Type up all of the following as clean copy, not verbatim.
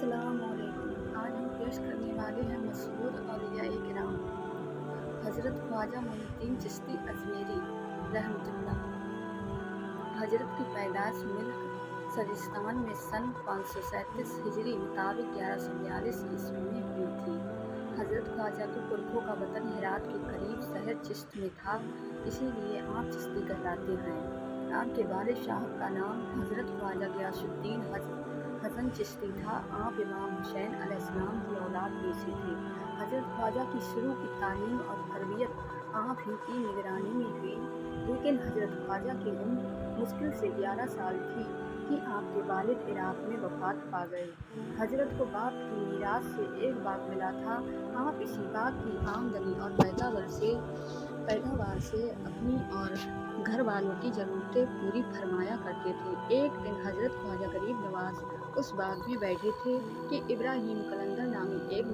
अस्सलाम वालेकुम। आज हम पेश करने वाले हैं मशहूर औलिया किराम हज़रत ख्वाजा मोइनुद्दीन चिश्ती अजमेरी रहमतुल्लाह। हज़रत की पैदाइश मुल्क सजिस्तान में सन 537 हिजरी मुताबिक 1142 ईस्वी में हुई थी। हज़रत ख्वाजा के पुरखों का वतन हेरात के करीब शहर चिश्त में था, इसीलिए आप चिश्ती कहलाते हैं। आपके वालिद साहब का नाम हज़रत ख्वाजा गियासुद्दीन हसन चिश्ती था। आप इमाम हुसैन अलैहिस्सलाम की औलाद में से थे। हज़रत ख्वाजा की शुरू की तालीम और तरबियत आप ही की निगरानी में हुई, लेकिन हज़रत ख्वाजा की उम्र मुश्किल से 11 साल थी कि आपके वालिद इराक में वफात पा गए। हज़रत को बाप की मीरास से एक बाग मिला था। आप इसी बाग की आमदनी और पैदावार से अपनी और घर वालों की ज़रूरतें पूरी फरमाया करते थे। एक दिन हज़रत ख्वाजा गरीब नवाज उस बाग में बैठे थे कि इब्राहिम कलंदर नामी एक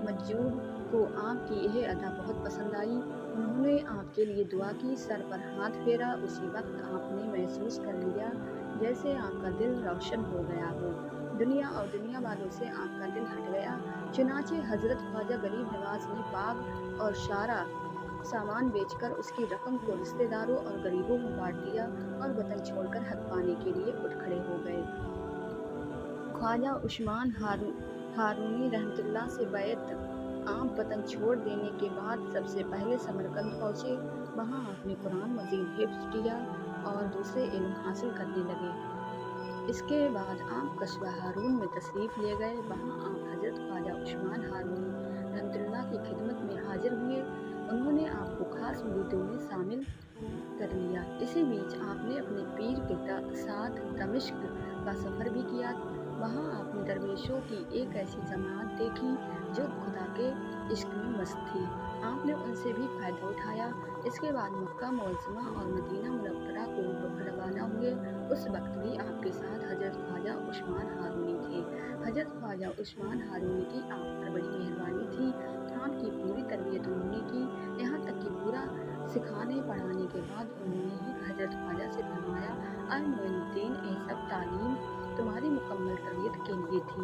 मजदूर को आपकी यह अदा बहुत पसंद आई। उन्होंने आपके लिए दुआ की, सर पर हाथ फेरा। उसी वक्त आपने महसूस कर लिया जैसे आपका दिल रोशन हो गया हो, दुनिया और दुनिया वालों से आपका दिल हट गया। चुनाचे हज़रत ख्वाजा गरीब नवाज ने बाग और सारा सामान बेचकर उसकी रकम को रिश्तेदारों और गरीबों में बांट दिया और वतन छोड़कर हक पाने के लिए उठ खड़े हो गए। ख्वाजा उस्मान हारूनी रहमतुल्लाह से बैत। आप वतन छोड़ देने के बाद सबसे पहले समरकंद पहुँचे। वहाँ आपने कुरान मजीद हिफ्ज़ किया और दूसरे इल्म हासिल करने लगे। इसके बाद आप कस्बा हारून में तशरीफ़ ले गए। वहाँ आप हज़रत ख्वाजा उस्मान हारूनी रहमतुल्लाह की खिदमत में हाजिर हुए। उन्होंने आपको खास मुरीदों में शामिल कर लिया। इसी बीच आपने अपने पीर के साथ दमिश्क का सफ़र भी किया। वहाँ आपने दरवेशों की एक ऐसी जमात देखी जो खुदा के इश्क में मस्त थी। आपने उनसे भी फ़ायदा उठाया। इसके बाद मक्का मुअज़्ज़मा और मदीना मुनव्वरा को रवाना हुए। उस वक्त भी आपके साथ हज़रत ख्वाजा उस्मान हारूनी थे। हज़रत ख्वाजा उस्मान हारूनी की आप पर बड़ी मेहरबानी थी। आपकी पूरी तरबियत उन्होंने की, यहाँ तक कि पूरा सिखाने पढ़ाने के बाद उन्होंने ही हज़रत ख्वाजा से फरमाया, अय मोइनुद्दीन, ये सब तालीम तुम्हारी मुकम्मल तरबियत के लिए थी।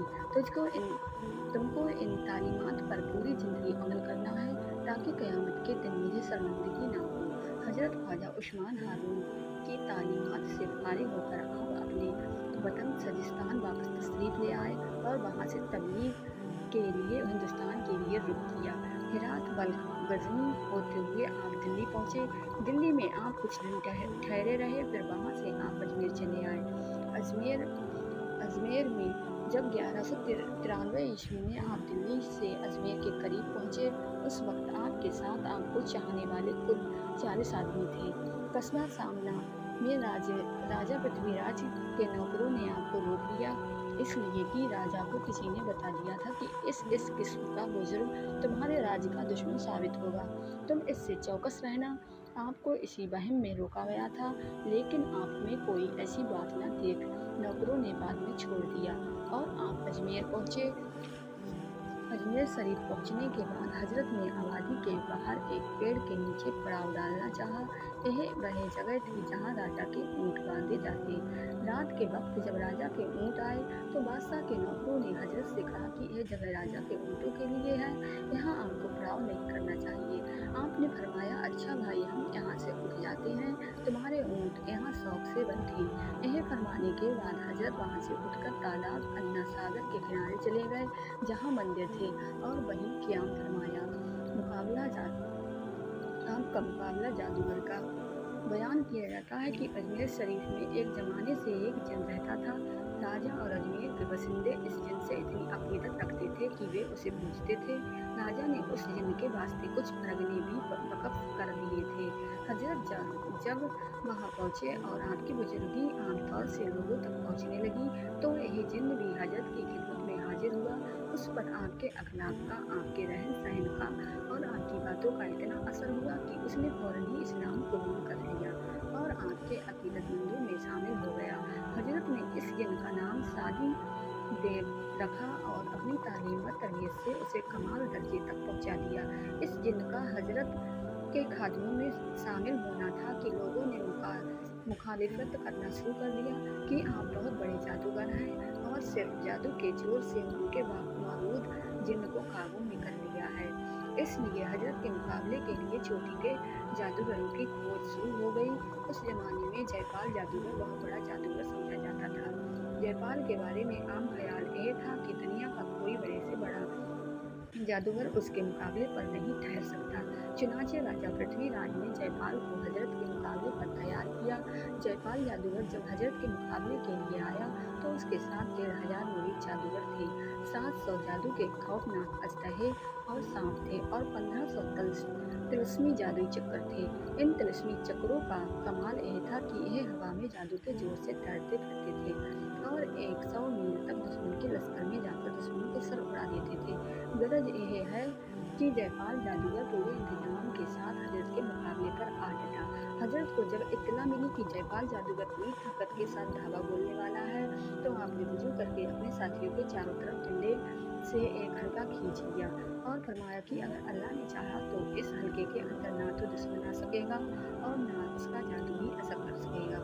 तुमको इन तालीमात पर पूरी ज़िंदगी अमल करना है ताकि क़यामत के दिन मुझे शर्मिंदगी ना हो। हज़रत ख्वाजा उस्मान हारून की तालीमात से फारिग होकर आप अपने वतन सजिस्तान वापस तशरीफ़ ले आए और वहाँ से तबलीग के लिए हिंदुस्तान के लिए रुख किया। हेरात, बल्ख, गजनी होते हुए आप दिल्ली पहुँचे। दिल्ली में आप कुछ दिन ठहरे रहे, फिर वहाँ से आप अजमेर चले आए। अजमेर में जब 1193 ईस्वी में आप दिल्ली से अजमेर के करीब पहुँचे, उस वक्त आपके साथ आपको चाहने वाले कुल 40 आदमी थे। कस्बा सामना में राजा पृथ्वीराज के नौकरों ने आपको रोक लिया, इसलिए कि राजा को किसी ने बता दिया था कि इस किस्म का बुजुर्ग तुम्हारे राज्य का दुश्मन साबित होगा। तुम इससे चौकस रहना। आपको इसी वहम में रोका गया था, लेकिन आप में कोई ऐसी बात न देख नौकरों ने बाद में छोड़ दिया और आप अजमेर पहुँचे। अजमेर शरीफ पहुँचने के बाद हज़रत ने आबादी के बाहर एक पेड़ के नीचे पड़ाव डालना चाहा। यह वह जगह थी जहाँ राजा के ऊँट बांधे जाते। रात के वक्त जब राजा के ऊँट आए तो बादशाह के नौकरों ने हज़रत से कहा कि यह जगह राजा के ऊँटों के लिए है, यहाँ आपको पड़ाव नहीं करना चाहिए। आपने फरमाया, अच्छा भाई, हम यहाँ से उठ जाते हैं, तुम्हारे ऊँट यहाँ शौक से बनते। यह फरमाने के बाद हज़रत वहाँ से उठकर तालाब अन्ना सागर के किनारे चले गए जहाँ मंदिर थे और वहीं क़याम फरमाया। आपका मुकाबला जादूगर का। बयान किया जाता है कि अजमेर शरीफ में एक ज़माने से एक जिन रहता था। राजा और अजमेर के बसिंदे इस जिन से इतनी अकीदत रखते थे कि वे उसे पूजते थे। राजा ने उस जिन के वास्ते कुछ परगने भी वक़्फ़ कर दिए थे। हज़रत जब वहाँ पहुँचे और आपकी बुजुर्गी आमतौर से लोगों तक पहुँचने लगी, तो यह जिन भी हज़रत की खिदमत में हाजिर हुआ। उस पर आपके अखलाक का, आपके रहन सहन का और आपकी बातों का इतना असर हुआ कि उसने फ़ौरन ही इस्लाम कबूल कर लिया और आपके अकीदतमंदों में शामिल हो गया। हज़रत ने इस जिन का नाम सादी देव रखा और अपनी तालीम व तरबियत से उसे कमाल दर्जे तक पहुँचा दिया। इस जिन का हज़रत के खादमों में शामिल होना था कि लोगों ने मुखालिफत करना शुरू कर दिया कि आप बहुत बड़े जादूगर हैं और और सिर्फ जादू के जोर से उनके मौजूद जिन्न को काबू में कर लिया है। इसलिए हजरत के मुकाबले के लिए चोटी के जादूगरों की खोज शुरू हो गई। उस जमाने में जयपाल जादूगर बहुत बड़ा जादूगर समझा जाता था। जयपाल के बारे में आम ख्याल यह था कि दुनिया का कोई बड़े से बड़ा जादूगर उसके मुकाबले पर नहीं ठहर सकता। चुनाचे राजा पृथ्वीराज ने जयपाल को हजरत के मुकाबले पर तैयार किया। जयपाल जादूगर जब हजरत के मुकाबले के लिए आया तो उसके साथ 1500 मुरीद जादूगर थे। 700 जादू के खौफनाक अजदहे और सांप थे और 1500 तिलस्मी जादुई चक्कर थे। इन तिलस्मी चक्रों का कमाल यह था कि यह हवा में जादू के जोर से तैरते फिरते थे और 100 मील तक दुश्मन के लश्कर में जाकर दुश्मन के सर उड़ा देते थे। गरज यह है कि जयपाल जादूगर पूरे इंतजाम के साथ हजरत के मुकाबले पर आ डटा। हजरत को जब इत्तला मिली कि जयपाल जादूगर पूरी ताकत के साथ धावा बोलने वाला है तो आपने वुजू करके अपने साथियों के चारों तरफ डंडे से एक हल्का खींच लिया और फरमाया कि अगर अल्लाह ने चाहा तो इस हल्के के अंदर ना तो दुश्मन आ सकेगा और ना उसका जादू ही असर कर सकेगा।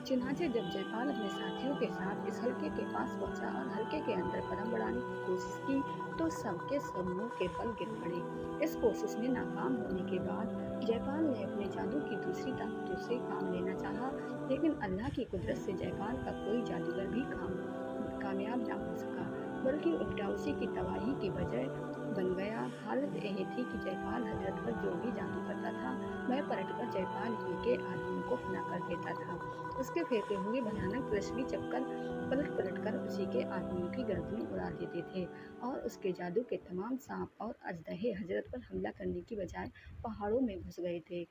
चुनाचे जब जयपाल अपने साथियों के साथ इस हल्के के पास पहुंचा और हल्के के अंदर कदम बढ़ाने की कोशिश की तो सबके सब मुंह के बल गिर पड़े। इस कोशिश में नाकाम होने के बाद जयपाल ने अपने जादू की दूसरी ताकतों से काम लेना चाहा, लेकिन अल्लाह की कुदरत से जयपाल का कोई जादूगर भी कामयाब ना हो सका, बल्कि उल्टा उसी की तबाही की वजह बन गया। हालत यह थी कि जयपाल हजरत पर जो भी जादू करता था वह पलटकर जयपाल ही के आदमियों को फना कर देता था। उसके फेंके हुए भयानक तिलस्मी चक्कर पलट कर उसी के आदमियों की गर्दनें उड़ा देते थे और उसके जादू के तमाम सांप और अजदहे हजरत पर हमला करने की बजाय पहाड़ों में घुस गए थे।